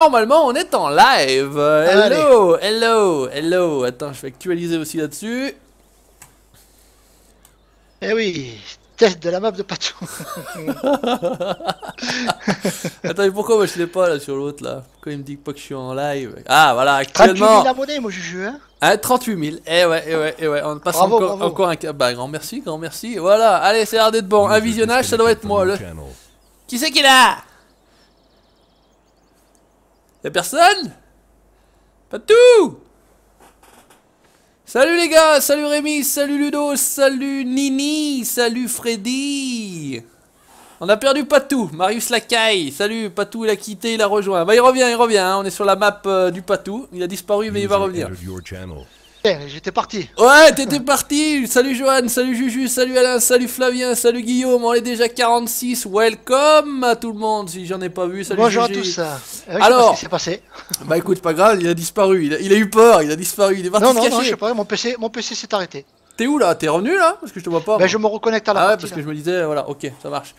Normalement, on est en live. Hello, hello, hello. Attends, je vais actualiser aussi là-dessus. Eh oui, test de la map de Patou. Attends, mais pourquoi moi je l'ai pas là sur l'autre là? Pourquoi il me dit pas que je suis en live? Ah, voilà, actuellement. 38 000 abonnés, moi, Juju. Hein, 38 000. Eh ouais, eh ouais, eh ouais. On passe bravo, encore, bravo. encore un. Bah, grand merci, grand merci. Voilà, allez, c'est l'air d'être bon. Un visionnage, ça doit être moi. Qui c'est qui est là? Y'a personne? Patou! Salut les gars, salut Rémi, salut Ludo, salut Nini, salut Freddy. On a perdu Patou, Marius Lacaille. Salut, Patou il a quitté, il a rejoint. Bah il revient, hein. On est sur la map du Patou. Il a disparu mais il va revenir. J'étais parti. Ouais, t'étais parti. Salut Johan, salut Juju, salut Alain, salut Flavien, salut Guillaume. On est déjà 46. Welcome à tout le monde. Si j'en ai pas vu, salut Bonjour Juju. à tous. Alors, qu'est-ce qui s'est passé? Bah écoute, pas grave, il a disparu. Il a eu peur, il a disparu. Il est parti Non, se non, cacher. non, je sais pas, mon PC s'est arrêté. T'es où là? T'es revenu là? Parce que je te vois pas. Ben, je me reconnecte à la Ah ouais, partie, parce là. que je me disais, voilà, ok, ça marche.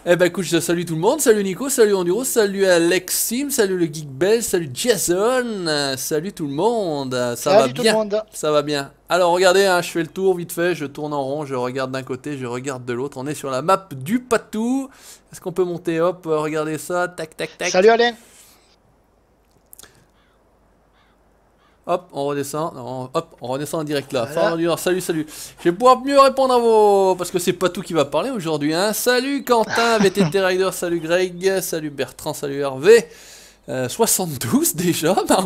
Eh ben écoute, je salue tout le monde, salut Nico, salut Enduro, salut Alexim, salut le Geek Bell, salut Jason, salut tout le monde, ça va bien, ça va bien. Alors regardez, hein, je fais le tour vite fait, je tourne en rond, je regarde d'un côté, je regarde de l'autre, on est sur la map du Patou. Est-ce qu'on peut monter, hop, regardez ça, tac tac tac. Salut Alain. Hop, on redescend, non, hop, on redescend en direct là. Voilà. Enfin, salut, salut. Je vais pouvoir mieux répondre à vos... Parce que c'est pas tout qui va parler aujourd'hui, hein. Salut Quentin, VTT Rider, salut Greg, salut Bertrand, salut Hervé. 72 déjà, bah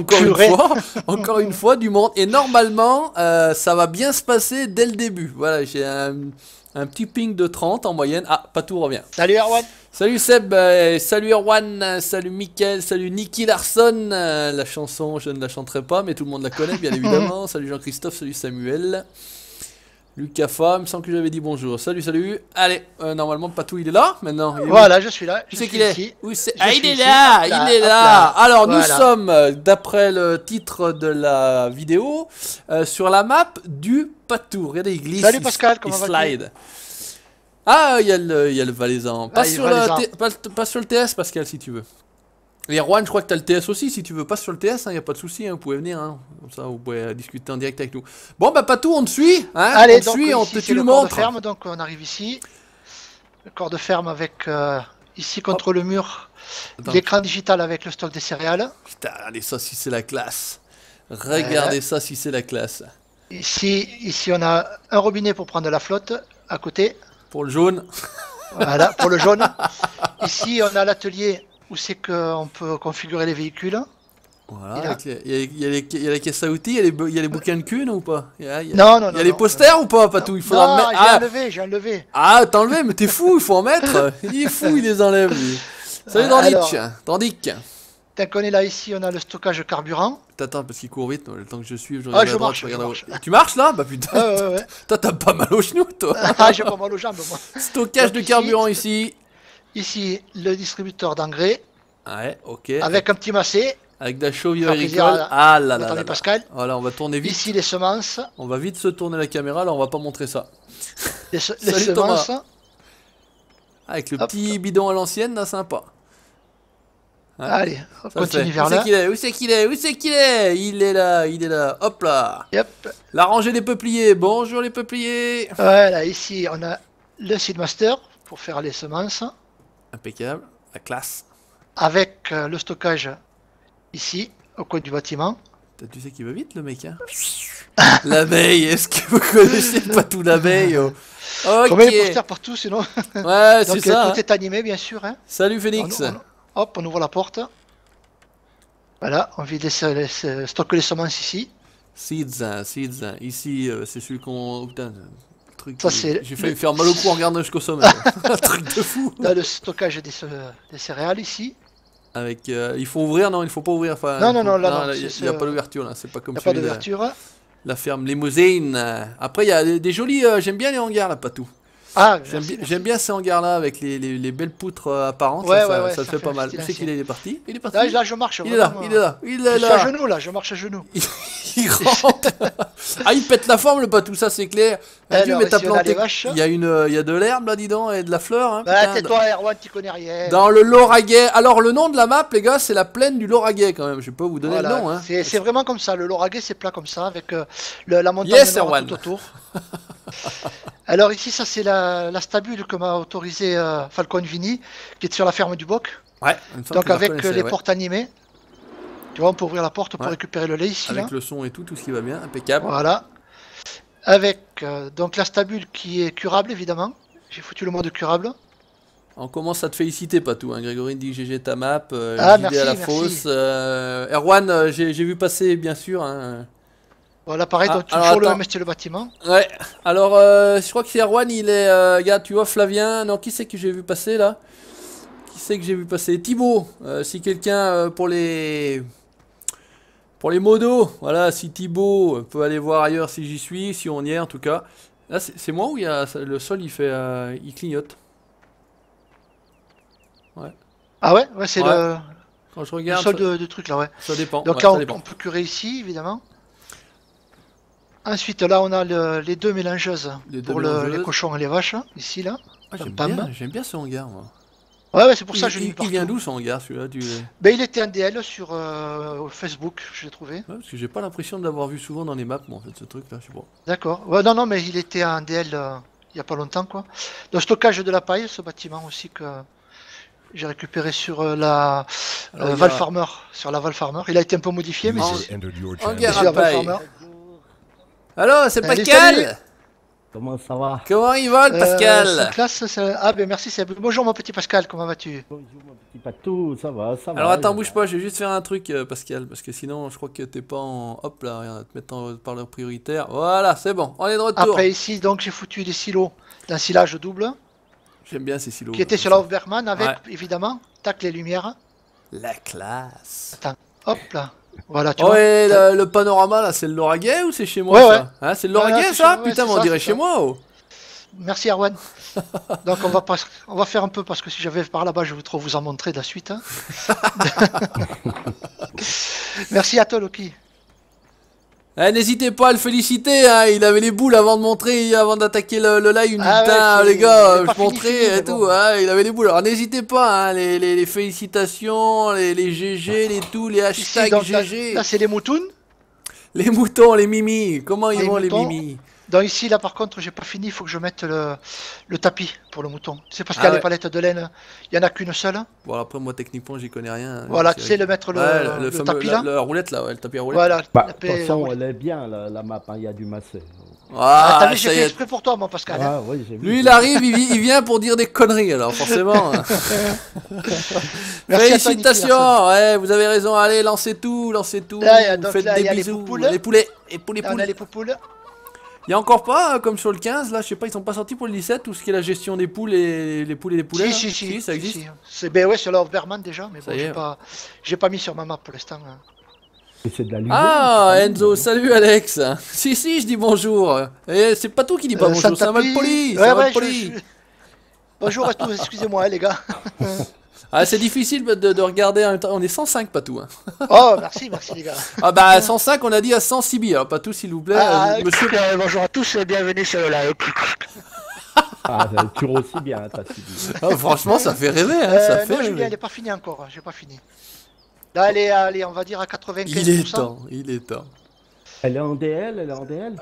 encore une fois du monde. Et normalement, ça va bien se passer dès le début. Voilà, j'ai un petit ping de 30 en moyenne. Ah, Patou revient. Salut Erwan. Salut Seb, salut Erwan, salut Mickaël, salut Nicky Larson. La chanson, je ne la chanterai pas, mais tout le monde la connaît bien évidemment. Salut Jean-Christophe, salut Samuel. Lucas Fa, il me semble que j'avais dit bonjour. Salut, salut. Allez, normalement Patou il est là maintenant. Voilà, je suis là. Où c'est qu'il est? Ah, il est là, il est là. Alors nous sommes, d'après le titre de la vidéo, sur la map du Patou. Regardez, il glisse. Salut Pascal, comment il slide. Ah, il y a le valaisan. Pas sur le TS, Pascal, si tu veux. Et Erwan, je crois que t'as le TS aussi, si tu veux. Pas sur le TS, il n'y a pas de souci, hein, vous pouvez venir. Hein. Comme ça, vous pouvez discuter en direct avec nous. Bon, bah, Patou, on te suit. Hein. Allez, on te suit, on te le corps montre. de ferme, donc on arrive ici. Le corps de ferme avec, ici contre le mur, l'écran digital avec le stock des céréales. Putain, regardez ça si c'est la classe. Regardez ça si c'est la classe. Ici, on a un robinet pour prendre de la flotte à côté. Pour le jaune. Voilà, pour le jaune. Ici, on a l'atelier où c'est qu'on peut configurer les véhicules. Voilà, il y a les caisses à outils, il y a les bouquins de cul, non ou pas? Non, non, non. Il y a les posters ou pas, Patou? Il faudra non, mettre. j'ai enlevé. Ah, t'as enlevé, mais t'es fou, il faut en mettre. Il est fou, il les enlève, lui. Salut Dandic. Tant qu'on est là, ici, on a le stockage de carburant. Attends, parce qu'il court vite, le temps que je suive, je regarde à droite, marche, je regarde à gauche. Tu marches là? Bah putain, ouais. Toi t'as pas mal aux genoux, toi. Ah, j'ai pas mal aux jambes, moi. Stockage de carburant ici. Ici, le distributeur d'engrais. Ouais, ok. Avec un petit massé. Avec de la chauvière agricole. Ah là là. Pascal. Voilà, on va tourner vite. Ici, les semences. On va vite se tourner la caméra, là on va pas montrer ça. Les semences. Avec le petit bidon à l'ancienne, là, sympa. Ouais. Allez, on continue vers là. Où c'est qu'il est? Il est là. Hop là. Yep. La rangée des peupliers. Bonjour les peupliers. Voilà, ici on a le Seedmaster pour faire les semences. Impeccable, la classe. Avec le stockage ici, au coin du bâtiment. Tu sais qu'il va vite le mec, hein. L'abeille, est-ce que vous connaissez pas tout l'abeille? Okay. Combien de posters partout sinon? Ouais, c'est ça. Tout est animé bien sûr. Hein. Salut Phoenix. Hop, on ouvre la porte. Voilà, on vide stocke les semences ici. Seeds. Ici, c'est celui qu'on... Putain, truc... J'ai failli me faire mal au cou en regardant jusqu'au sommet. Un truc de fou. Là, le stockage des céréales ici. Avec... il faut ouvrir, non? Il faut pas ouvrir. Enfin, non, il n'y a pas d'ouverture là. C'est pas comme celui de la ferme Limousine. Après, il y a des jolis... J'aime bien les hangars là, Patou. Ah, j'aime bien ces hangars là avec les belles poutres apparentes. Ouais, ça fait pas mal. Où c'est qu'il est parti? Il est parti. Là, je marche. Il est là. Je suis à genoux là, je marche à genoux. qui rentre. Ah, il pète la forme le patou, ça c'est clair. Alors, mais t'as ici, on a planté. les vaches. Il y a de l'herbe là, dis donc, et de la fleur. Hein, Bah, putain. tais-toi, Erwan, tu connais rien. Dans le Lauragais. Alors, le nom de la map, les gars, c'est la plaine du Lauragais quand même. Je peux vous donner Voilà, le nom. Hein. c'est vraiment comme ça. Le Lauragais, c'est plat comme ça, avec la montagne noire tout autour. Alors, ici, ça, c'est la stabule que m'a autorisé Falcon Vini, qui est sur la ferme du Boc. Ouais, donc, avec les portes animées. Tu vois, on peut ouvrir la porte pour récupérer le lait ici. Avec là. le son et tout ce qui va bien, impeccable. Voilà. Avec donc la stabule qui est curable, évidemment. J'ai foutu le mode curable. On commence à te féliciter, Patou. Hein. Grégory dit GG ta map, merci, à la fosse. Erwan, j'ai vu passer, bien sûr. Hein. Voilà, pareil, donc toujours le même style de bâtiment. Ouais, alors je crois que c'est Erwan, il est. Regarde, tu vois, Flavien. Non, qui c'est que j'ai vu passer là? Qui c'est que j'ai vu passer? Thibaut. Si quelqu'un pour les. Pour les modos, voilà, si Thibaut peut aller voir ailleurs si j'y suis, si on y est en tout cas. Là, c'est moi où il y a, le sol il fait, il clignote. Ouais. Ah ouais, c'est le. Quand je regarde. Le sol de truc là, ouais. Ça dépend. Donc là, on peut curer ici, évidemment. Ensuite, là, on a les deux mélangeuses pour les cochons et les vaches, ici là. Ah, j'aime bien ce hangar, moi. Ouais, c'est pour ça que je l'ai mis partout. Il vient d'où son hangar celui-là Ben, il était en DL sur Facebook, je l'ai trouvé. Ouais, parce que j'ai pas l'impression de l'avoir vu souvent dans les maps, moi, en fait, ce truc-là, je sais pas. D'accord. Ouais, non, mais il était en DL il y a pas longtemps, quoi. Le stockage de la paille, ce bâtiment aussi que j'ai récupéré sur la Val Farmer. Sur la Val Farmer. Il a été un peu modifié, mais c'est hangar à paille. Alors, c'est Pascal. Comment ça va? Comment il va, Pascal? Ah ben merci, bonjour mon petit Pascal, comment vas-tu? Bonjour mon petit Patou, ça va, ça va. Alors attends, bouge pas, je vais juste faire un truc, Pascal, parce que sinon je crois que t'es pas en... Hop là, regarde, te mettre en parleur prioritaire. Voilà, c'est bon, on est de retour. Après ici, donc j'ai foutu des silos d'un silage double. J'aime bien ces silos. Qui était sur la Overman avec, évidemment, tac les lumières. La classe. Attends, hop là. Voilà, tu vois. Ouais, le panorama là, c'est le Lauragais ou c'est chez moi ça hein, c'est le Lauragais ça? Putain, mais on dirait chez moi. Oh. Merci Erwan. Donc on va faire un peu parce que si j'avais par là-bas, je vais trop vous en montrer de la suite. Hein. Merci à toi Loki. N'hésitez pas à le féliciter, hein. Il avait les boules avant de montrer, avant d'attaquer le live. Putain, les gars, je montrais et tout. Bon. Hein, il avait les boules. Alors n'hésitez pas, hein, les félicitations, les GG, les tout, les hashtags donc, GG. Là c'est les moutons. Les moutons, les mimis. Comment ils vont les mimis? Donc ici, là par contre, j'ai pas fini, il faut que je mette le tapis pour le mouton. C'est parce qu'il y a les palettes de laine, il y en a qu'une seule. Bon après moi techniquement j'y connais rien. Voilà, tu sais mettre le tapis là. La roulette là, le tapis à roulette. Voilà. Bah, de toute façon, elle est bien la map, il y a du massé. Ah, t'as vu, j'ai fait exprès pour toi, moi, Pascal. Ah, oui, lui, il arrive, il vient pour dire des conneries, alors forcément. Félicitations, ouais, vous avez raison, allez, lancez tout, faites des bisous. Les poulets, on a les poupoules. Il y a encore pas, comme sur le 15, là, je sais pas, ils sont pas sortis pour le 17, tout ce qui est la gestion des poules et les poules et les poulets. Si, ça existe. C'est ben ouais, sur la Overman déjà, mais bon, j'ai pas mis sur ma map pour l'instant. Ah, Enzo, salut Alex. Si, je dis bonjour. Et c'est pas tout qui dit pas bonjour, c'est un Malpoli. Bonjour à tous, excusez-moi les gars. Ah, c'est difficile de regarder en même temps. On est 105, Patou. Hein. Oh, merci les gars. Ah bah 105, on a dit à 100 CB. Alors Patou, s'il vous plaît. Monsieur... bonjour à tous et bienvenue sur le live. Ah, tu aussi bien, ta CB. Oh, franchement, ça fait rêver. Hein, ça fait non, Julien, elle n'est pas finie encore. J'ai pas fini. Là, allez, on va dire à 95%. Il est temps. Elle est en DL,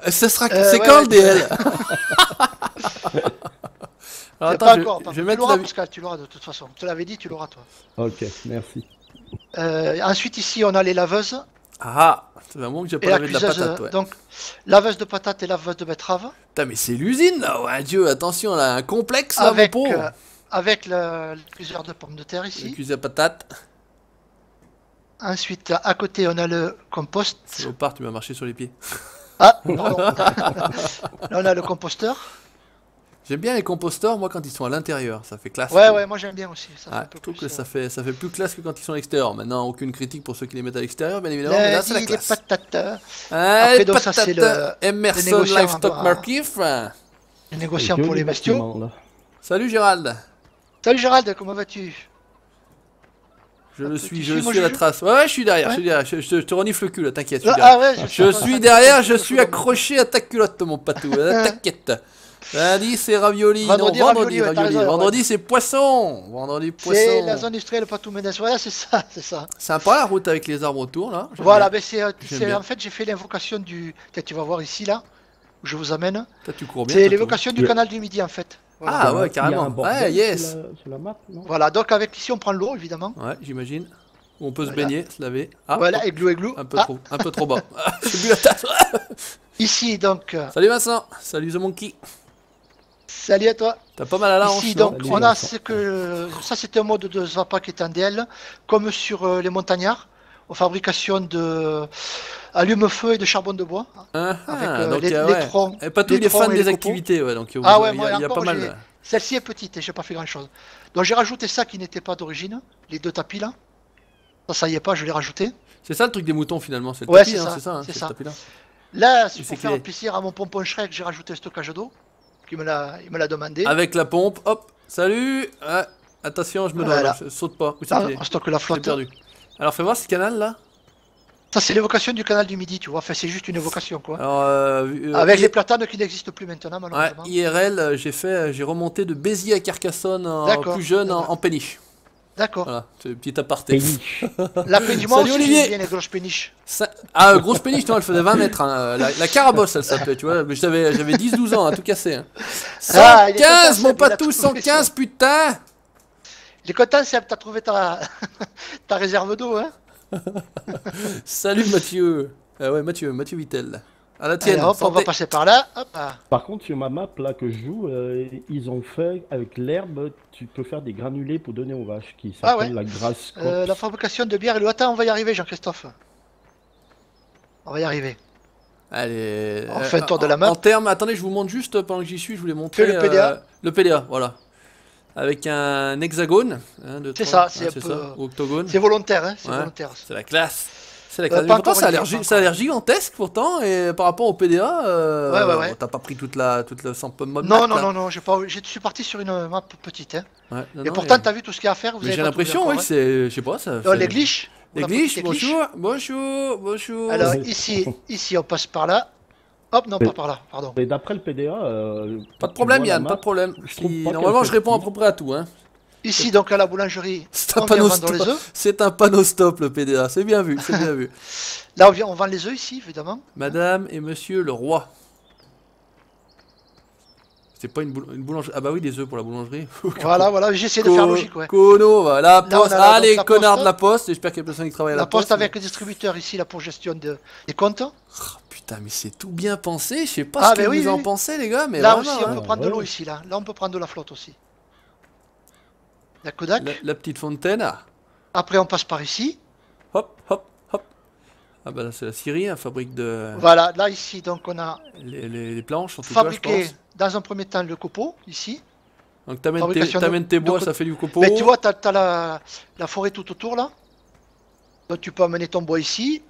C'est quand le DL? Alors, attends, pas encore, je vais mettre Pascal, tu l'auras de toute façon. Je te l'avais dit, tu l'auras toi. Ok, merci. Ensuite ici on a les laveuses. Ah, c'est vraiment que j'ai pas lavé de la patate. Ouais. Donc laveuse de patates et laveuse de betterave. Putain mais c'est l'usine là, ouais Dieu, attention là, un complexe là mon pauvre. Avec le cuiseur de pommes de terre ici. Le cuiseur à patates. Ensuite à côté on a le compost. Léopard, tu m'as marché sur les pieds. Ah pardon. Là on a le composteur. J'aime bien les composteurs, moi, quand ils sont à l'intérieur, ça fait classe. Ouais, moi j'aime bien aussi. Je trouve que ça fait plus classe que quand ils sont à l'extérieur. Maintenant, aucune critique pour ceux qui les mettent à l'extérieur, bien évidemment, mais là c'est la classe. Les patates. Après, donc ça c'est le Emerson Livestock Market. Les négociants pour les bestiaux. Salut Gérald. Salut Gérald, comment vas-tu? Je le suis, je suis à la trace. Ouais, je suis derrière, je suis derrière. Je te renifle le cul, là, t'inquiète. Je suis derrière, je suis accroché à ta culotte, mon patou. T'inquiète. Lundi, c'est ravioli. Vendredi, ravioli. Vendredi, c'est poisson. Vendredi, poisson. C'est la zone industrielle Patou Ménès. Voilà, c'est ça, c'est ça. Sympa la route avec les arbres autour, là. Voilà, mais en fait, j'ai fait l'invocation du. Tu vas voir ici, là, où je vous amène. Tu cours bien. C'est l'évocation du canal du Midi, en fait. Voilà. Ah ouais, carrément. Ouais, yes. Sur la map, non? Voilà, donc avec ici, on prend l'eau, évidemment. Ouais, j'imagine. On peut se baigner, se laver. Ah, voilà, églou. Un peu trop bas. J'ai bu la tasse. Ici, donc. Salut Vincent. Salut The Monkey. Salut à toi. T'as pas mal à la hanche. Ici, donc, on a ce que. Ça, c'était un mode de Zwapa qui est en DL, comme sur les montagnards, aux fabrications de allume-feu et de charbon de bois. Donc, les troncs. Et pas tous les fans des activités, ouais. Donc, il y a pas mal. Celle-ci est petite et j'ai pas fait grand-chose. Donc, j'ai rajouté ça qui n'était pas d'origine, les 2 tapis là. Ça y est pas, je l'ai rajouté. C'est ça le truc des moutons finalement, c'est ouais, c'est ça. Tapis-là. Là, pour faire plaisir à mon pompon Shrek, j'ai rajouté un stockage d'eau. Il me l'a demandé. Avec la pompe, hop, salut. Attention, je me dois, je saute pas. On stocke la flotte. Perdu. Alors fais voir ce canal là. Ça c'est l'évocation du canal du Midi, tu vois. Enfin, c'est juste une évocation quoi. Alors, avec les platanes qui n'existent plus maintenant malheureusement. Ouais, IRL, j'ai remonté de Béziers à Carcassonne plus jeune en péniche. D'accord. Voilà, c'est un petit aparté. La péniche, moi aussi j'aime bien les grosses péniches. Grosse péniche, non, elle faisait 20 mètres. Hein. La carabosse, elle s'appelait, tu vois. Mais j'avais 10-12 ans, tout cassé. Hein. 115, mon patou, 115, putain. Il est content, c'est t'as trouvé ta réserve d'eau, hein. Salut Mathieu. Ouais, Mathieu Vittel. À la tienne. Allez, hop, on va passer par là. Hop. Par contre, sur ma map là que je joue, ils ont fait avec l'herbe, tu peux faire des granulés pour donner aux vaches qui s'appelle la grasse. La fabrication de bière et l'eau. Attends, on va y arriver, Jean-Christophe. On va y arriver. Allez. On fait un tour de la map. En termes, attendez, je vous montre juste pendant que j'y suis, je voulais montrer le PDA. Le PDA, voilà. Avec un hexagone. C'est ça, c'est un peu. Octogone. C'est volontaire, hein. C'est volontaire. C'est la classe. C'est la classe. Pourtant, ça a l'air gigantesque pourtant, et par rapport au PDA, ouais. T'as pas pris toute le mode non, map, non, je suis parti sur une map petite. Hein. Ouais, et pourtant, t'as vu tout ce qu'il y a à faire. J'ai l'impression, oui, c'est. Je sais pas, ça. Les glitches. Les glitches, bonjour. Alors, ici, on passe par là. Hop, non, pas par là, pardon. Et d'après le PDA. Pas de problème, Yann, pas de problème. Normalement, je réponds à peu près à tout, hein. Ici, donc à la boulangerie, c'est un panneau stop le PDA, c'est bien vu, c'est bien vu. Là, on vend les œufs ici, évidemment. Madame et monsieur le roi. C'est pas une boulangerie. Ah bah oui, des œufs pour la boulangerie. Voilà, j'ai essayé de faire logique, ouais. Kono, la poste. Allez, connard de la poste, j'espère qu'il y a personne qui travaille à la poste. La poste avec le distributeur ici, là, pour gestion des comptes. Putain, mais c'est tout bien pensé, je sais pas ce que vous en pensez, les gars, mais là aussi, on peut prendre de l'eau ici, là. Là, on peut prendre de la flotte aussi. La Kodak. La petite fontaine. Après, on passe par ici. Hop. Ah bah là, c'est la Syrie, hein, fabrique de... Voilà, là, ici, donc, on a... Les planches, en tout fabriqué, cas, je pense. Dans un premier temps, le copeau, ici. Donc, t'amènes tes bois, ça fait du copeau. Mais tu vois, t'as la forêt tout autour, là. Donc, tu peux amener ton bois ici.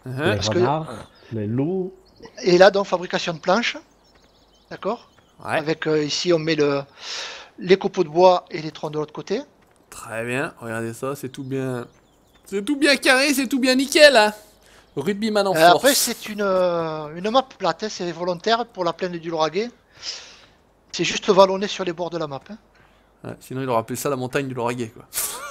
Les renards, les loups. Et là, donc, fabrication de planches. D'accord. Ouais. Avec, ici, on met les copeaux de bois et les troncs de l'autre côté. Très bien, regardez ça, c'est tout bien. C'est tout bien carré, c'est tout bien nickel, hein. Rugbyman en force. Après, c'est une map plate, hein, c'est volontaire pour la plaine du Lauragais. C'est juste vallonné sur les bords de la map. Hein. Ouais, sinon, il aurait appelé ça la montagne du Lauragais, quoi.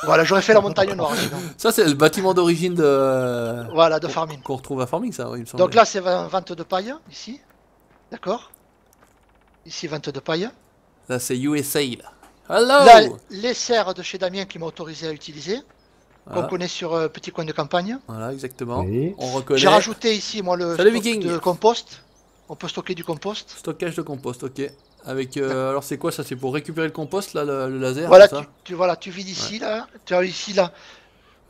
Voilà, j'aurais fait la montagne noire. Sinon. Ça, c'est le bâtiment d'origine de. Voilà, de Farming. Qu'on retrouve à Farming, ça, oui, il me semble. Donc là, c'est vente de paille, ici. D'accord. Ici, vente de paille. Là, c'est USA, là. Hello. Là, les serres de chez Damien qui m'a autorisé à utiliser. Qu'on connaît sur Petit Coin de Campagne. Voilà, exactement. Oui. On reconnaît. J'ai rajouté ici, moi, le stock de compost. On peut stocker du compost. Stockage de compost, ok. Avec, alors, c'est quoi ça? C'est pour récupérer le compost, là, le laser? Voilà, tu vides ici, là. Tu as ici, là.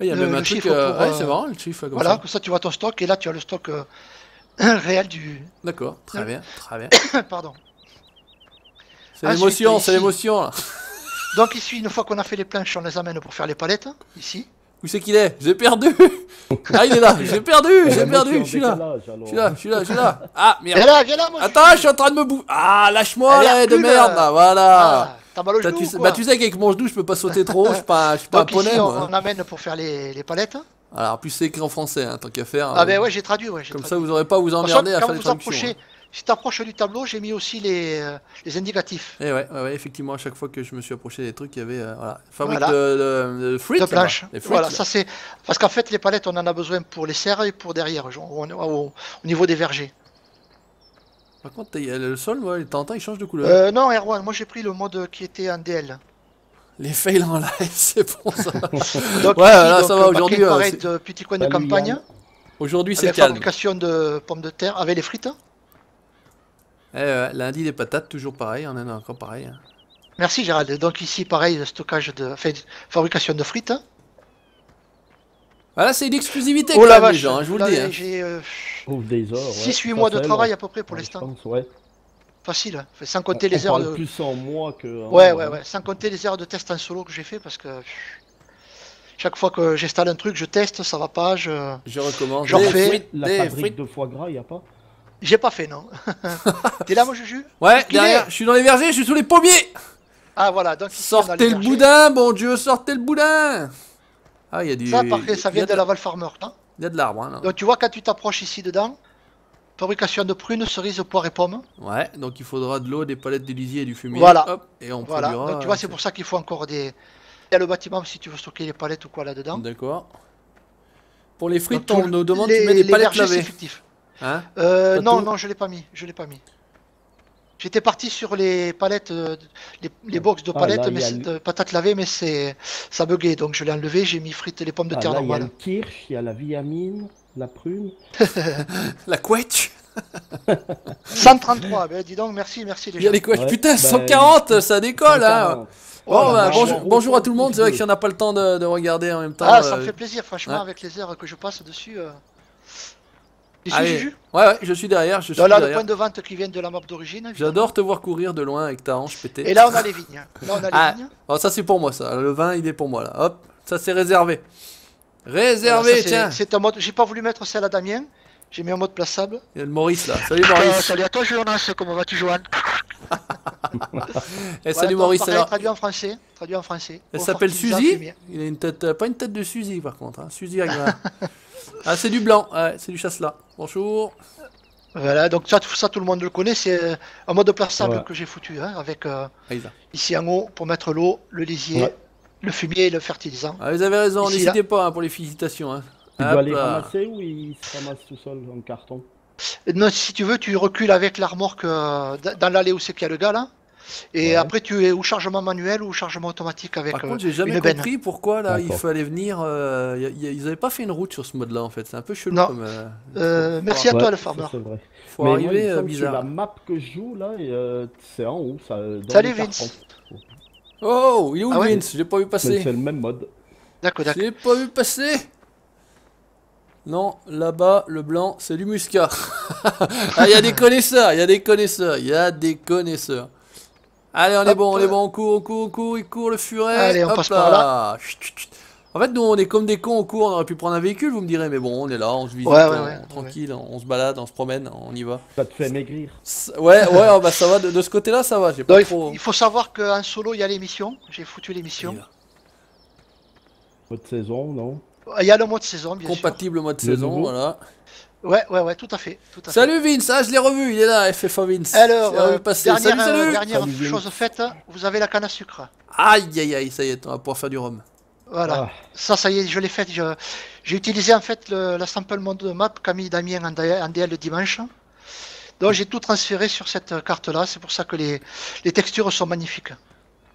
Il y a même un truc. Ouais, c'est marrant, le chiffre. Voilà, comme ça, tu vois ton stock. Et là, tu as le stock réel du. D'accord, très bien. Pardon. C'est l'émotion, c'est l'émotion, là. Donc ici, une fois qu'on a fait les planches, on les amène pour faire les palettes, ici. Où c'est qu'il est? J'ai perdu. Ah, il est là, j'ai perdu, je suis là. Ah, merde. Viens là, moi. Attends, je suis en train de me bouffer. Ah, lâche-moi, là, de merde, là, voilà. T'as mal au genou ou quoi? Bah tu sais qu'avec mon genou je peux pas sauter trop, je suis pas un poney ici, moi. on amène pour faire les palettes. Alors en plus c'est écrit en français, hein, tant qu'à faire. Ah ben ouais, j'ai traduit, ouais. Comme ça vous aurez pas à vous emmerder à faire les traductions. Si tu t'approches du tableau, j'ai mis aussi les indicatifs. Et ouais, effectivement, à chaque fois que je me suis approché des trucs, il y avait voilà, fabrique de frites. De planches. Voilà, ça c'est parce qu'en fait les palettes, on en a besoin pour les serres et pour derrière, au niveau des vergers. Par contre, le sol, ouais, de temps en temps, il change de couleur. Non, Erwan, moi j'ai pris le mode qui était en DL. Les fails en live, c'est bon ça. Donc, ouais, ici, là ça va aujourd'hui. Pareil de petit coin de campagne. Aujourd'hui c'est calme. Fabrication de pommes de terre avec les frites. Lundi des patates, toujours pareil, on en a encore pareil. Hein. Merci Gérald. Donc ici pareil, stockage fabrication de frites. Voilà, c'est une exclusivité quand même les gens, hein, je vous le dis. Hein. J'ai 6-8 mois de travail à peu près pour l'instant. Ouais. Facile, sans compter les heures de... plus en mois que... Ouais, sans compter les heures de test en solo que j'ai fait parce que... Chaque fois que j'installe un truc, je teste, ça va pas, je recommence. Je refais. La fabrique de foie gras, y a pas? J'ai pas fait, non. T'es là, mon Juju? Ouais, derrière, je suis dans les vergers, je suis sous les pommiers. Ah, voilà, donc... Sortez le boudin, bon Dieu, sortez le boudin. Ah, il y a du... Ça, parfait, ça vient de la Val Farmer, hein. Il y a de l'arbre, hein. Donc tu vois, quand tu t'approches ici dedans, fabrication de prunes, cerises, poires et pommes. Ouais, donc il faudra de l'eau, des palettes de lisier et du fumier. Voilà. Hop, et on produira... Donc tu vois, c'est pour ça qu'il faut encore des... Il y a le bâtiment si tu veux stocker les palettes ou quoi là-dedans. D'accord. Pour les frites, on nous demande de mettre des palettes lavées. Hein non, je l'ai pas mis. J'étais parti sur les palettes, les box de palettes, de patates lavées, mais ça buguait, donc je l'ai enlevé, j'ai mis frites et les pommes de terre normales. Il y a le kirsch, il y a la viamine, la prune. La couette. 133, ben dis donc, merci les gens. Il y a les couettes, putain, 140, ça décolle, 140. Hein. Bon, bah, bonjour à tout le monde, c'est vrai qu'il n'y en a pas le temps de regarder en même temps. Ah, ça me fait plaisir, franchement, avec les heures que je passe dessus. Juju? Ouais, je suis derrière. Là, le point de vente qui vient de la map d'origine. J'adore te voir courir de loin avec ta hanche pétée. Et là, on a les vignes. Bon, ça, c'est pour moi, ça. Le vin, il est pour moi, là. Hop, ça, c'est réservé. Réservé, tiens. C'est un mode. J'ai pas voulu mettre celle à Damien. J'ai mis un mode plaçable. Il y a le Maurice, là. Salut, Maurice. Salut à toi, Jonas. Comment vas-tu, Johan? Salut, Maurice. Traduit en français. Elle s'appelle Suzy. Il a une tête, pas une tête de Suzy, par contre. Hein. Suzy Agra. Ah, c'est du blanc, c'est du chasse-là. Bonjour. Voilà, donc ça, tout le monde le connaît, c'est un mode plaçable que j'ai foutu, hein, avec ici en haut pour mettre l'eau, le lisier, le fumier et le fertilisant. Ah, vous avez raison, n'hésitez pas pour les félicitations. Hein. Tu dois les ramasser ou il se ramasse tout seul en carton? Non, si tu veux, tu recules avec la remorque dans l'allée où c'est qu'il y a le gars là. Et après, tu es ou chargement manuel ou chargement automatique avec. Par contre, j'ai jamais compris pourquoi là il fallait venir. Ils avaient pas fait une route sur ce mode-là en fait. C'est un peu chelou. Non. Comme, merci à toi, le farmer. Faut arriver bizarre. La map que je joue là, c'est en haut. Salut Vince. Oh, il est où Vince? J'ai pas vu passer. C'est le même mode. D'accord. J'ai pas vu passer. Non, là-bas, le blanc, c'est du muscat. Ah, il y a des connaisseurs. Allez, on est bon, on court, il court le furet. Allez, on passe par là. En fait, nous, on est comme des cons, on court, on aurait pu prendre un véhicule, vous me direz, mais bon, on est là, on se visite, tranquille, on se balade, on se promène, on y va. Ça te fait maigrir. Ouais, bah ça va, de ce côté-là, ça va. Il faut savoir qu'en solo, il y a l'émission, j'ai foutu l'émission. Mode saison, non? Il y a le mode saison, bien sûr. Compatible mode saison, voilà. Ouais, tout à fait. Salut Vince, je l'ai revu, il est là, FFA Vince. Alors, dernière chose faite, vous avez la canne à sucre. Aïe, ça y est, on va pouvoir faire du rhum. Voilà, ça y est, je l'ai fait. J'ai utilisé en fait la sample mode map qu'a mis Damien en DL le dimanche. Donc j'ai tout transféré sur cette carte là, c'est pour ça que les textures sont magnifiques.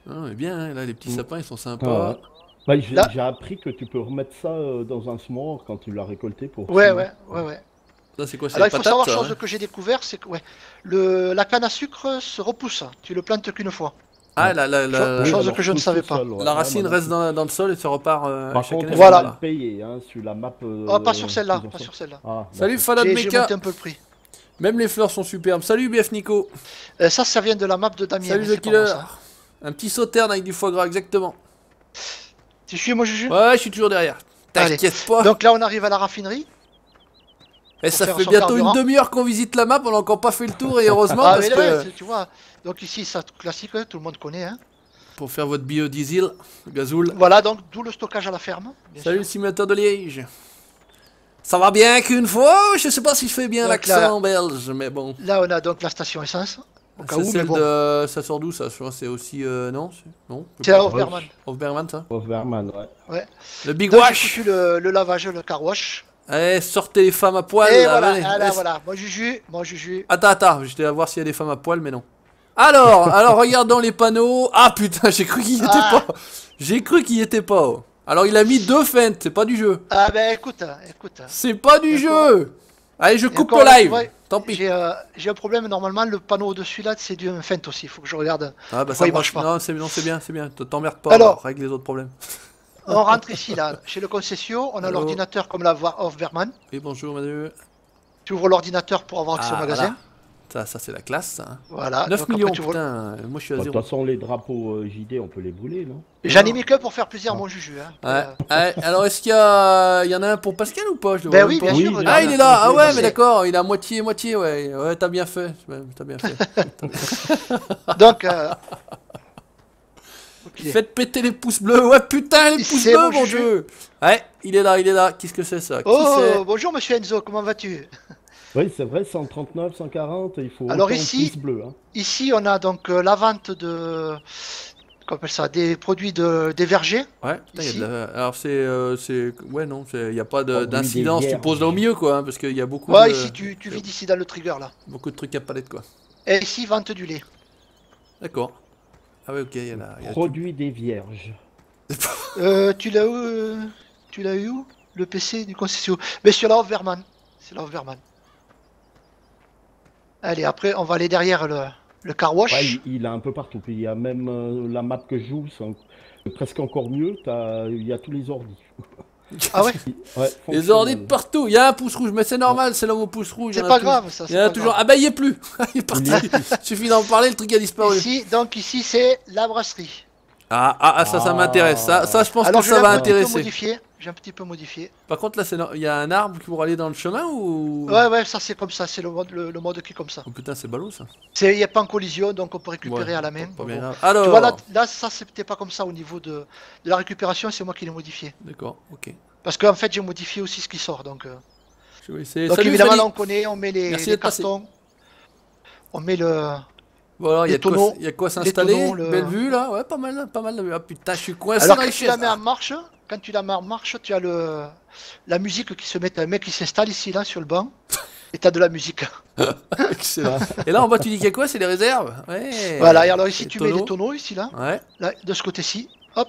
Ah, mais bien, hein, là les petits sapins ils sont sympas. Bah, j'ai appris que tu peux remettre ça dans un s'more quand tu l'as récolté pour... Ouais. Ça c'est quoi? Alors il faut savoir, chose que j'ai découvert, c'est que la canne à sucre se repousse, tu le plantes qu'une fois. Ah, chose que je ne savais pas. La racine reste dans le sol et ça repart chaque année. Voilà. Payé, hein, sur la map. Pas sur celle-là, Salut Falad Meka. J'ai monté un peu le prix. Même les fleurs sont superbes. Salut BF Nico. Ça vient de la map de Damien. Salut The Killer. Un petit sauterne avec du foie gras, exactement. Tu suis moi Juju? Ouais, je suis toujours derrière. T'inquiète pas. Donc là on arrive à la raffinerie. Et ça fait bientôt une demi-heure qu'on visite la map, on n'a encore pas fait le tour et heureusement parce que... tu vois, donc ici ça classique, tout le monde connaît. Hein. pour faire votre biodiesel, gazoul. Voilà, donc d'où le stockage à la ferme. Salut le simulateur de Liège. Ça va bien qu'une fois, je sais pas si je fais bien l'accent belge, mais bon. Là, on a donc la station essence. C'est celle de... Ça sort d'où ça? C'est aussi... non? C'est à Hofberman. Hofberman, ça? Hofberman, ouais. Le Big Wash. Le lavage, le car wash. Allez, sortez les femmes à poil. Et là, voilà, voilà. Moi, Juju. Attends, je vais voir s'il y a des femmes à poil, mais non. Alors, regardons les panneaux. Ah putain, j'ai cru qu'il y était pas. J'ai cru qu'il y était pas. Alors, il a mis 2 feintes, c'est pas du jeu. Ah ben écoute. C'est pas du jeu. Allez, je coupe le live. Tant pis. J'ai un problème, normalement, le panneau au-dessus là, c'est du feinte aussi. Il faut que je regarde. Ah bah ça marche pas. Non, c'est bien. T'emmerdes pas. Alors, règle les autres problèmes. On rentre ici, là, chez le concession. On a l'ordinateur comme la voix Hofberman. Oui, bonjour, madame. Tu ouvres l'ordinateur pour avoir accès au magasin. Voilà. Ça c'est la classe, ça. Voilà. 9 millions, putain. Moi, je suis à 0. De toute façon, les drapeaux JD, on peut les brûler, non? J'en ai mis que pour faire plaisir à mon Juju. Hein. Ouais. Alors, est-ce qu'il y en a un pour Pascal ou pas? Ben oui, bien sûr. Ah, il est là. Ah ouais, mais d'accord. Il a moitié, ouais. Ouais, t'as bien fait. Donc... Faites péter les pouces bleus. Ouais, putain, les pouces bleus, mon Dieu. Ouais, il est là. Qu'est-ce que c'est, ça? Bonjour, monsieur Enzo. Comment vas-tu? Oui, c'est vrai, 139, 140, il faut alors ici, bleu, hein. Ici, on a donc la vente de... Comment on appelle ça? Des produits des vergers. Ouais, alors c'est... Ouais, non, il n'y a pas d'incidence, tu poses là au milieu, quoi, hein, parce qu'il y a beaucoup de... ici, tu vis d'ici dans le trigger, là. Beaucoup de trucs à palette, quoi. Et ici, vente du lait. D'accord. Ah ouais, ok, il y en a... Produits des vierges. Tu l'as eu, le PC du concession? Mais sur la Hofberman. C'est la Hofberman. Allez, après, on va aller derrière le car wash. Ouais, il a un peu partout. Puis il y a même la map que je joue, c'est presque encore mieux. Il y a tous les ordis. Ah ouais, les ordis de partout. Il y a un pouce rouge, mais c'est normal, c'est l'homme au pouce rouge. C'est pas grave, ça. Il y en a toujours. Ah bah, il y est plus. Il est parti. Il suffit d'en parler, le truc a disparu. Ici, c'est la brasserie. Ça m'intéresse. Ça, je pense que ça va intéresser. J'ai un petit peu modifié. Par contre, là, il y a un arbre pour aller dans le chemin ou... Ouais, ça c'est comme ça, c'est le mode qui est comme ça. Oh putain, c'est ballot ça. Il n'y a pas en collision, donc on peut récupérer à la main. Pas bien grave. Alors... Tu vois, là ça c'était pas comme ça au niveau de la récupération, c'est moi qui l'ai modifié. D'accord, ok. Parce qu'en fait, j'ai modifié aussi ce qui sort, donc... Donc évidemment, là on connaît, on met les cartons, on met le... Bon, il y a quoi s'installer. Belle vue là, ouais, pas mal. Ah putain, je suis coincé dans les chaises. Quand tu la mets en marche, tu as la musique qui se met, un mec qui s'installe ici, là, sur le banc, et tu as de la musique. Excellent. Et là, en bas, tu dis qu'il y a quoi? C'est les réserves? Ouais. Voilà, et alors ici, tu mets les tonneaux, ici, là. Ouais. Là, de ce côté-ci, hop.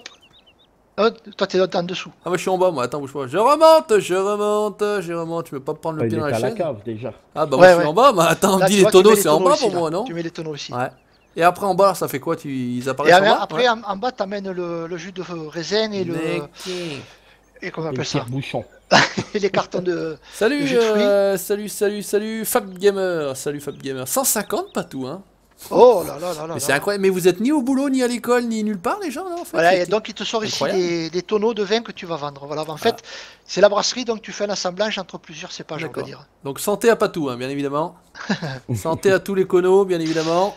Toi, t'es en dessous. Ah, moi, je suis en bas, moi. Attends, bouge pas. Je remonte. Tu peux pas prendre le pied dans la chaise? Il est à la cave, déjà. Ah, bah, moi, je suis en bas. Mais attends, on dit les tonneaux, c'est en bas pour moi, non? Tu mets les tonneaux ici. Ouais. Et après en bas, ça fait quoi? Ils apparaissent en bas? Après, en bas, t'amènes le jus de raisin et et comment on appelle ça? Bouchon. Et les cartons de. Salut, salut, Fab Gamer. Salut Fab Gamer. 150, pas tout, hein. Oh là là. Mais c'est incroyable. Mais vous êtes ni au boulot, ni à l'école, ni nulle part, les gens, là, en fait. Voilà, et donc il te sort ici des tonneaux de vin que tu vas vendre. Voilà, en fait, c'est la brasserie, donc tu fais un assemblage entre plusieurs cépages, on va dire. Donc santé à Patou, hein, bien évidemment. Santé à tous les conos, bien évidemment.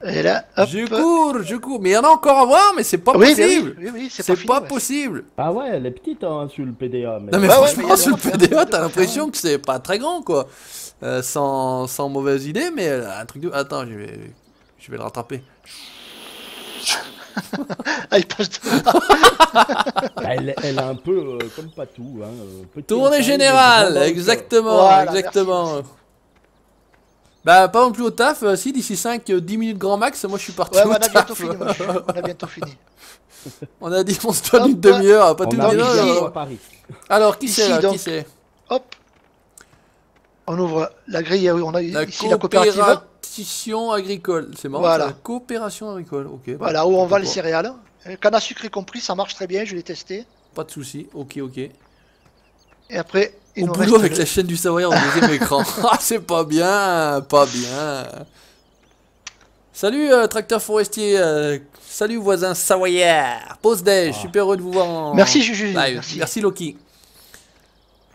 Et là, hop. Je cours. Mais il y en a encore à voir, mais c'est pas possible. Oui, c'est pas possible. Ah ouais, elle est petite hein, sur le PDA. Mais... Non mais franchement, sur le PDA, t'as l'impression que c'est pas très grand, quoi. Sans mauvaise idée, mais un truc de... Attends, je vais le rattraper. Il passe elle est un peu comme Patou. Hein, tournée générale, exactement. Voilà, exactement. Merci. Bah, pas non plus au taf, si d'ici 5-10 minutes grand max, moi je suis parti. Ouais, on a bientôt fini, on a bientôt fini. On a dit on se donne une demi-heure, pas tout le Paris. Alors, qui c'est là? Qui c'est? Hop. On ouvre la grille, on a ici la coopérative agricole, c'est marrant. Voilà. La coopération agricole, ok. Voilà, où on vend les céréales. Canne à sucre y compris, ça marche très bien, je l'ai testé. Pas de soucis, ok. Et après, au boulot avec la chaîne du Savoyard au deuxième écran. Ah, c'est pas bien. Salut tracteur forestier, salut voisin Savoyard. Pause déj, super heureux de vous voir. Merci Juju. Merci Loki.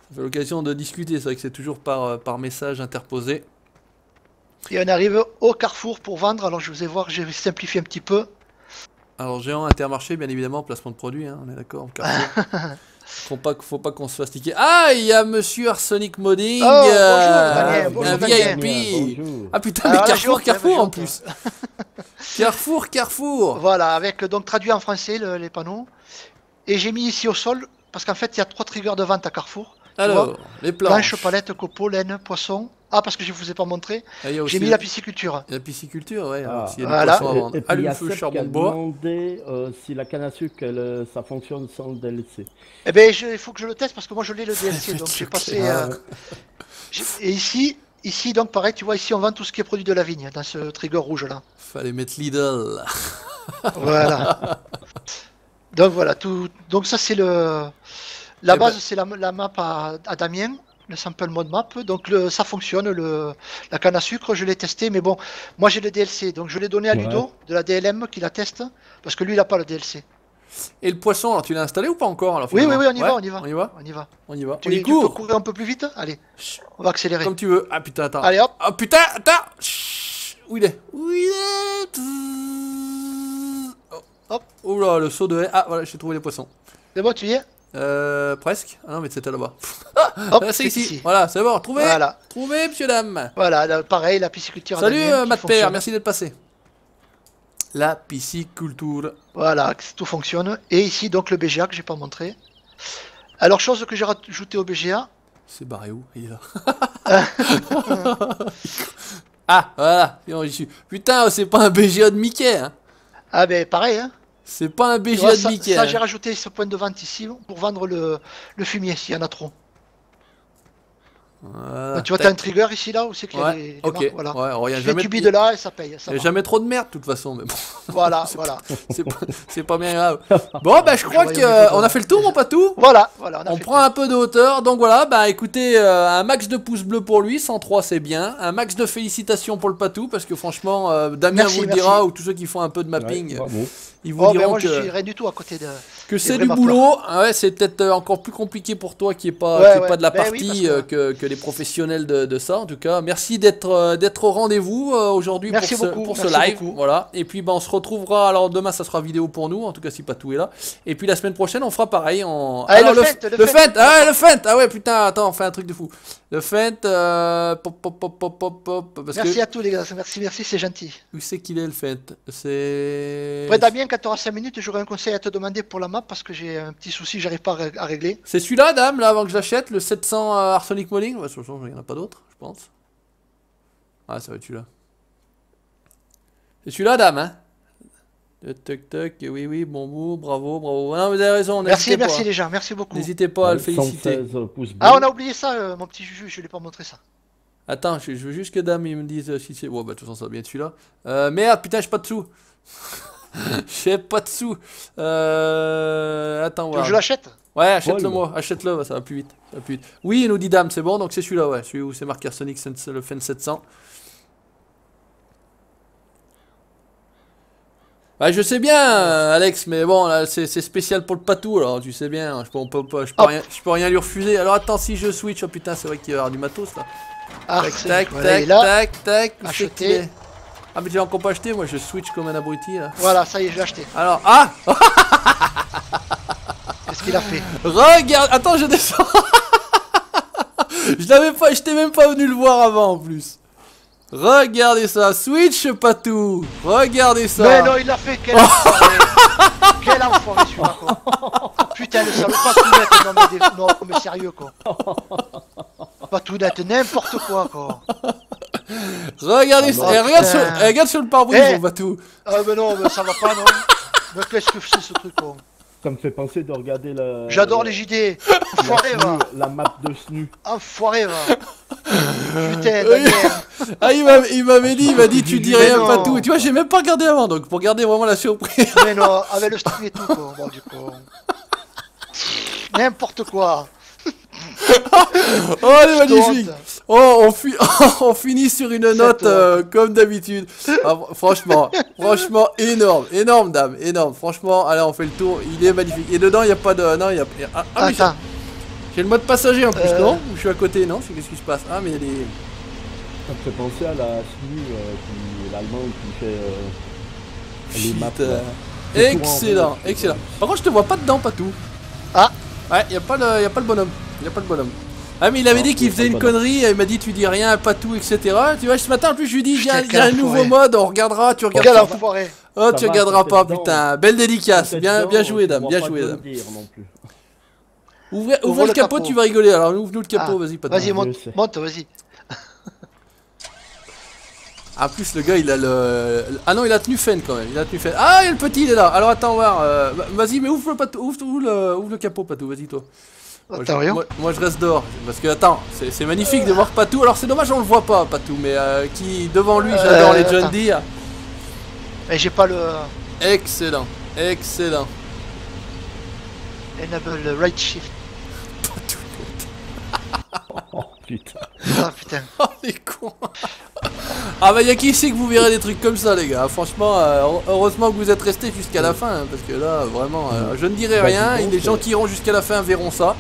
Ça fait l'occasion de discuter, c'est vrai que c'est toujours par message interposé. Et on arrive au carrefour pour vendre, alors je vais voir, j'ai simplifié un petit peu. Alors Géant, Intermarché, bien évidemment, placement de produit, hein, on est d'accord. Faut pas qu'on se fasse tiquer. Ah, il y a Monsieur Arsenic Modding, bonjour, un VIP. Bonjour. Ah putain, mais Carrefour en plus. Carrefour. Voilà, avec donc traduit en français les panneaux. Et j'ai mis ici au sol, parce qu'en fait il y a 3 triggers de vente à Carrefour. Alors, les planches. Planche, palette, copeaux, laine, poisson. Ah, parce que je ne vous ai pas montré. J'ai mis la pisciculture. La pisciculture, ouais. Ah. S'il y a des poissons à vendre. Et puis, le feu, charbon de bois. demandé si la canne à sucre, ça fonctionne sans le DLC. Eh ben, il faut que je le teste parce que moi je l'ai le DLC. Donc j'ai passé. Et ici, donc pareil, tu vois, ici on vend tout ce qui est produit de la vigne dans ce trigger rouge là. Fallait mettre Lidl. Voilà. Donc voilà, tout. Donc ça c'est le. La base, c'est la map à Damien, le sample mode map. Donc ça fonctionne, la canne à sucre, je l'ai testé, mais bon, moi j'ai le DLC, donc je l'ai donné à Ludo de la DLM qui la teste, parce que lui il n'a pas le DLC. Et le poisson, alors tu l'as installé ou pas encore alors, oui, on y va. On y va. Tu peux courir un peu plus vite? Allez, on va accélérer. Comme tu veux. Ah putain, attends. Allez hop. Ah putain, attends. Où il est? Hop. Oula, le saut de haie. Ah voilà, j'ai trouvé les poissons. C'est bon, tu y es? Presque. Ah non, mais c'était là-bas. Hop, c'est ici. Voilà, c'est bon. Trouvé. Voilà. Trouvé, monsieur, dame. Voilà, là, pareil, la pisciculture. Salut, Matt Père, merci d'être passé. La pisciculture. Voilà, tout fonctionne. Et ici, donc, le BGA que j'ai pas montré. Alors, chose que j'ai rajouté au BGA. C'est barré où? Il est là. Ah, voilà. J'y suis. Putain, c'est pas un BGA de Mickey, hein. Ah, ben, pareil, hein. C'est pas un BGA de Mickey. Ça, j'ai rajouté ce point de vente ici pour vendre le fumier s'il y en a trop. Voilà, tu vois, t'as un trigger ici là où c'est qu'il y a les ok. marques, voilà. Ouais, je fais de là et ça paye. Il n'y a jamais trop de merde de toute façon. Mais bon. Voilà, c'est pas bien grave. Bon, bah je crois qu'on a fait le tour, mon patou. Voilà. On prend un peu de hauteur. Donc voilà, bah écoutez, un max de pouces bleus pour lui, 103 c'est bien. Un max de félicitations pour le patou, parce que franchement, Damien vous le dira, ou tous ceux qui font un peu de mapping. Ils vous diront moi, que je suis rien du tout à côté de. Que c'est du boulot. Ouais, c'est peut-être encore plus compliqué pour toi qui est pas de la partie que les professionnels de ça. En tout cas, merci d'être au rendez-vous aujourd'hui pour ce live. Voilà. Et puis on se retrouvera. Alors demain, ça sera vidéo pour nous. En tout cas, si Patou est là. Et puis la semaine prochaine, on fera pareil. Alors, le feint. Ah, le feint. Ah ouais, putain. Attends, on fait un truc de fou. Le feint. Merci à tous les gars. Merci, c'est gentil. Où c'est qu'il est le feint? C'est. Ouais, Damien, quand tu auras 5 minutes, j'aurai un conseil à te demander pour la map parce que j'ai un petit souci, j'arrive pas à régler. C'est celui-là, dame, là, avant que je l'achète, le 700 Arsenic Modding. Ouais, de toute façon, il n'y en a pas d'autres, je pense. Ah, ça va être celui-là. C'est celui-là, dame, hein. Toc toc, oui, bon bout, bravo. Non, vous avez raison, merci les gens, merci beaucoup. N'hésitez pas à le féliciter. Ah, on a oublié ça, mon petit Juju, je ne l'ai pas montré ça. Attends, je veux juste que dame, il me dise si c'est. Bon, bah, de toute façon, ça va bien être celui-là. Merde, putain, j'ai pas de sous. J'ai pas de sous. Attends, ouais. Je l'achète? Ouais, achète-le moi, achète-le, ça va plus vite. Oui, il nous dit dame, c'est bon, donc c'est celui-là, ouais. Celui où c'est marqué Arsenic, le Fen 700. Bah, je sais bien, Alex, mais bon, là, c'est spécial pour le patou, alors tu sais bien, je peux rien lui refuser. Alors attends, si je switch, oh putain, c'est vrai qu'il va y avoir du matos là. Tac, acheter. Ah, mais j'ai encore pas acheté, moi je switch comme un abruti là. Voilà, ça y est, je l'ai acheté. Alors, ah. Qu'est-ce qu'il a fait? Regarde, attends, je descends. Je t'ai même pas venu le voir avant en plus. Regardez ça, switch patou. Regardez ça. Mais non, il l'a fait, quel enfoiré. Quel enfoiré celui-là, quoi. Putain, le salaud, pas tout net, non mais sérieux quoi. Pas tout net, n'importe quoi quoi. Regardez ça, regarde sur le pare-brise, mon patou. Ah mais non, mais ça va pas non. Mais qu'est-ce que c'est ce truc quoi. Ça me fait penser de regarder la... J'adore les JD. Enfoiré va. La map de SNU. Enfoiré va. Putain, Daniel. Ah, il m'avait dit tu dis rien, pas tout. Et tu vois, j'ai même pas regardé avant, donc pour garder vraiment la surprise. Mais non, avec le SNU et tout quoi. Bon, du coup. N'importe quoi. Oh, elle est magnifique. Oh, on finit sur une note comme d'habitude. Ah, franchement, énorme dame, énorme. Franchement, allez, on fait le tour. Il est magnifique. Et dedans, il n'y a pas de... Non, il y a... Ah, mais j'ai le mode passager en plus, non? Ou je suis à côté, non? Qu'est-ce qui se passe? Ah, mais il y a des... Ça me fait penser à la SNU, l'allemand qui fait les maps. Excellent, excellent. Par contre, je te vois pas dedans, Patou. Ah. Ouais, y a pas le bonhomme. Y a pas le bonhomme. Ah, mais il avait dit qu'il faisait une connerie, il m'a dit tu dis rien à Patou, etc. Tu vois, ce matin en plus je lui dis il y a un nouveau mode, on regardera, tu regardes pas. Oh, tu regarderas pas, putain. Belle dédicace, bien joué, dame, bien joué, dame. Ouvrez le capot, tu vas rigoler. Alors ouvre-nous le capot, vas-y, Patou. Vas-y, monte, vas-y. En plus, le gars, il a le... Ah non, il a tenu Fen quand même, il a tenu Fen. Ah, il y a le petit, il est là. Alors attends, on va voir. Vas-y, mais ouvre le capot, Patou, vas-y, toi. Moi je reste dehors, parce que attends, c'est magnifique de voir Patou, alors c'est dommage on le voit pas Patou, mais qui devant lui j'adore les John Deere. Et j'ai pas le... Excellent, excellent. Enable right shift. Oh putain. Ah putain. Oh les cons. Ah bah y'a qu'ici que vous verrez des trucs comme ça les gars, franchement heureusement que vous êtes restés jusqu'à la fin, hein, parce que là vraiment je ne dirai rien, et les gens qui iront jusqu'à la fin verront ça,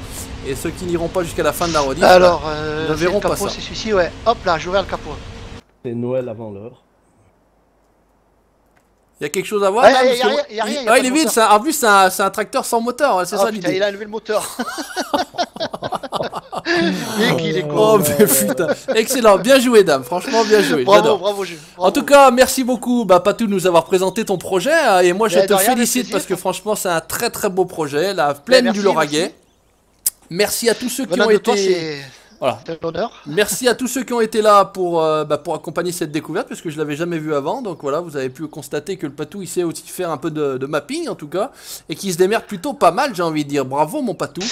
et ceux qui n'iront pas jusqu'à la fin de la rediff alors ne verront pas ça. C'est celui-ci, ouais, hop là, j'ai ouvert le capot. C'est Noël avant l'heure. Il y a quelque chose à voir là, y a rien, il est vide, en plus c'est un tracteur sans moteur, c'est ça l'idée. Il a levé le moteur. Et qu'il est con. Oh mais putain, excellent, bien joué dame, franchement bien joué. Bravo jeu. En tout cas, merci beaucoup Patou de nous avoir présenté ton projet, et moi je te félicite parce que franchement c'est un très très beau projet, la plaine du Lauragais. Merci à tous ceux qui ont été... Voilà. Merci à tous ceux qui ont été là pour accompagner cette découverte, parce que je l'avais jamais vu avant. Donc voilà, vous avez pu constater que le Patou il sait aussi faire un peu de mapping en tout cas, et qu'il se démerde plutôt pas mal, j'ai envie de dire. Bravo mon Patou.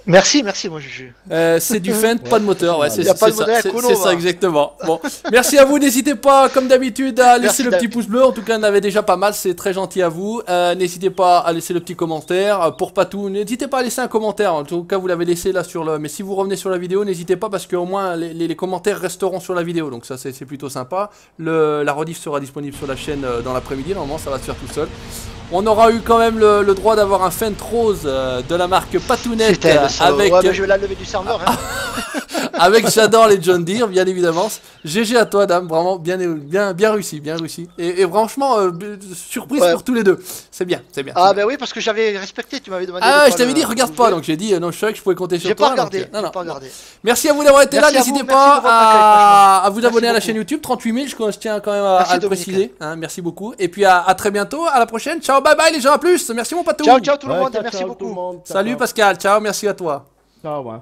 Merci moi Juju. C'est du Fendt, pas de moteur, ouais, c'est ça, c'est ça exactement. Bon, merci à vous, n'hésitez pas comme d'habitude à laisser le petit pouce bleu, en tout cas on avait déjà pas mal, c'est très gentil à vous. N'hésitez pas à laisser le petit commentaire pour Patou, n'hésitez pas à laisser un commentaire, en tout cas vous l'avez laissé là sur le... Mais si vous revenez sur la vidéo, n'hésitez pas parce qu'au moins les commentaires resteront sur la vidéo, donc ça c'est plutôt sympa. La rediff sera disponible sur la chaîne dans l'après-midi, normalement ça va se faire tout seul. On aura eu quand même le droit d'avoir un Fendt rose de la marque Patounette avec... Ouais, mais je vais la lever du serveur. Hein. Avec j'adore les John Deere, bien évidemment. GG à toi, dame, vraiment bien réussi, bien réussi. Et franchement, surprise pour tous les deux. C'est bien, c'est bien. Ah bah oui, parce que j'avais respecté, tu m'avais demandé. Ah, je t'avais dit regarde pas, donc j'ai dit non, je savais que je pouvais compter sur toi. J'ai pas regardé. Merci à vous d'avoir été là, n'hésitez pas à vous abonner à la chaîne YouTube, 38 000, je tiens quand même à le préciser. Merci beaucoup. Et puis à très bientôt, à la prochaine. Ciao, bye bye les gens, à plus. Merci mon Patou. Ciao tout le monde, merci beaucoup. Salut Pascal, ciao, merci à toi. Ciao, ouais.